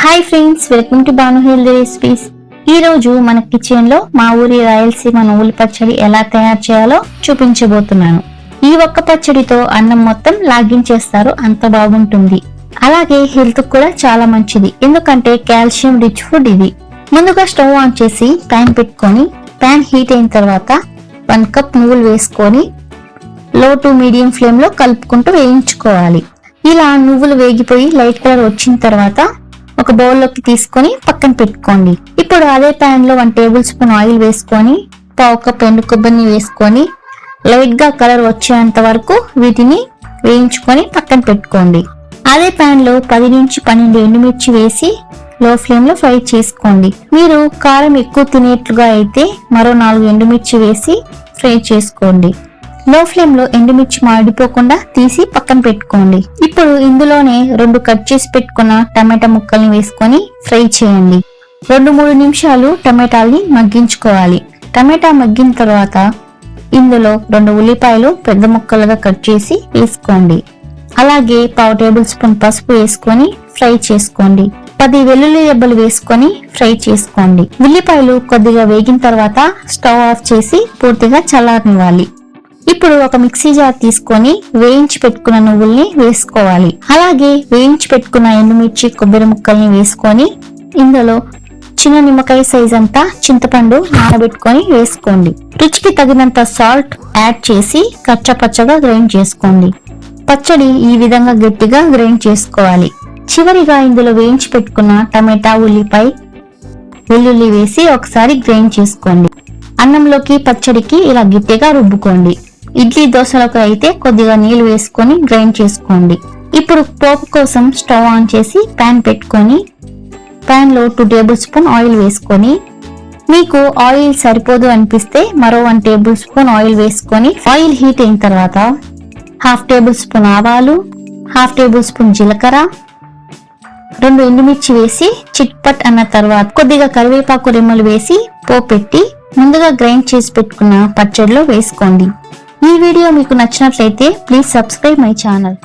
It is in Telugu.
Hi friends, welcome to Banu healthy recipes. ఈ రోజు మన కిచెన్ లో మా ఊరి రాయలసీమ నువ్వుల పచ్చడి ఎలా తయారు చేయాలో చూపించబోతున్నాను. ఈ ఒక్క పచ్చడితో అన్నం మొత్తం లాగించేస్తారు, అంత బాగుంటుంది. అలాగే హెల్త్ కూడా చాలా మంచిది, ఎందుకంటే కాల్షియం రిచ్ ఫుడ్ ఇది. ముందుగా స్టవ్ ఆన్ చేసి ప్యాన్ పెట్టుకొని, ప్యాన్ హీట్ అయిన తర్వాత 1 కప్ నువ్వులు వేసుకొని లో టు మీడియం ఫ్లేమ్ లో కలుపుకుంటూ వేయించుకోవాలి. ఇలా నువ్వులు వేగిపోయి లైట్ కలర్ వచ్చిన తర్వాత ఒక బౌల్లోకి తీసుకొని పక్కన పెట్టుకోండి. ఇప్పుడు అదే ప్యాన్ లో 1 టేబుల్ స్పూన్ ఆయిల్ వేసుకొని 1/2 కప్ ఎండు కొబ్బరిని వేసుకొని లైట్ గా కలర్ వచ్చేంత వరకు వీటిని వేయించుకొని పక్కన పెట్టుకోండి. అదే ప్యాన్ లో 10 నుంచి 12 ఎండుమిర్చి వేసి లో ఫ్లేమ్ లో ఫ్రై చేసుకోండి. మీరు కారం ఎక్కువ తినేట్లుగా అయితే మరో 4 ఎండుమిర్చి వేసి ఫ్రై చేసుకోండి. లో ఫ్లేమ్ లో ఎండుమిర్చి మాడిపోకుండా తీసి పక్కన పెట్టుకోండి. ఇప్పుడు ఇందులోనే 2 కట్ చేసి పెట్టుకున్న టమాటా ముక్కల్ని వేసుకొని ఫ్రై చేయండి. 2-3 నిమిషాలు టమాటాల్ని మగ్గించుకోవాలి. టమాటా మగ్గిన తర్వాత ఇందులో 2 ఉల్లిపాయలు పెద్ద ముక్కలుగా కట్ చేసి వేసుకోండి. అలాగే 1/2 టేబుల్ స్పూన్ పసుపు వేసుకొని ఫ్రై చేసుకోండి. 10 వెల్లుల్లి రెబ్బలు వేసుకొని ఫ్రై చేసుకోండి. ఉల్లిపాయలు కొద్దిగా వేగిన తర్వాత స్టవ్ ఆఫ్ చేసి పూర్తిగా చల్లారనివ్వాలి. ఇప్పుడు ఒక మిక్సీ జార్ తీసుకొని వేయించి పెట్టుకున్న నువ్వుల్ని వేసుకోవాలి. అలాగే వేయించి పెట్టుకున్న ఎండుమిర్చి కొబ్బరి ముక్కల్ని వేసుకొని ఇందులో చిన్న నిమ్మకాయ సైజ్ అంతా చింతపండు నానబెట్టుకొని వేసుకోండి. రుచికి తగినంత సాల్ట్ యాడ్ చేసి కచ్చపచ్చగా గ్రైండ్ చేసుకోండి. పచ్చడి ఈ విధంగా గట్టిగా గ్రైండ్ చేసుకోవాలి. చివరిగా ఇందులో వేయించి పెట్టుకున్న టమాటా, ఉల్లిపాయ, వెల్లుల్లి వేసి ఒకసారి గ్రైండ్ చేసుకోండి. అన్నంలోకి పచ్చడికి ఇలా గట్టిగా రుబ్బుకోండి. ఇడ్లీ, దోశలకు అయితే కొద్దిగా నీళ్లు వేసుకొని గ్రైండ్ చేసుకోండి. ఇప్పుడు పోపు కోసం స్టవ్ ఆన్ చేసి ప్యాన్ పెట్టుకొని ప్యాన్ లో 2 టేబుల్ స్పూన్ ఆయిల్ వేసుకొని, మీకు ఆయిల్ సరిపోదు అనిపిస్తే మరో 1 టేబుల్ స్పూన్ ఆయిల్ వేసుకొని ఆయిల్ హీట్ అయిన తర్వాత 1/2 టేబుల్ స్పూన్ ఆవాలు, 1/2 టేబుల్ స్పూన్ జీలకర్ర, 2 ఎండుమిర్చి వేసి చిట్పట్ అన్న తర్వాత కొద్దిగా కరివేపాకు రెమ్మలు వేసి పోపెట్టి ముందుగా గ్రైండ్ చేసి పెట్టుకున్న పచ్చడిలో వేసుకోండి. ఈ వీడియో మీకు నచ్చినట్లయితే ప్లీజ్ సబ్స్క్రైబ్ మై ఛానల్.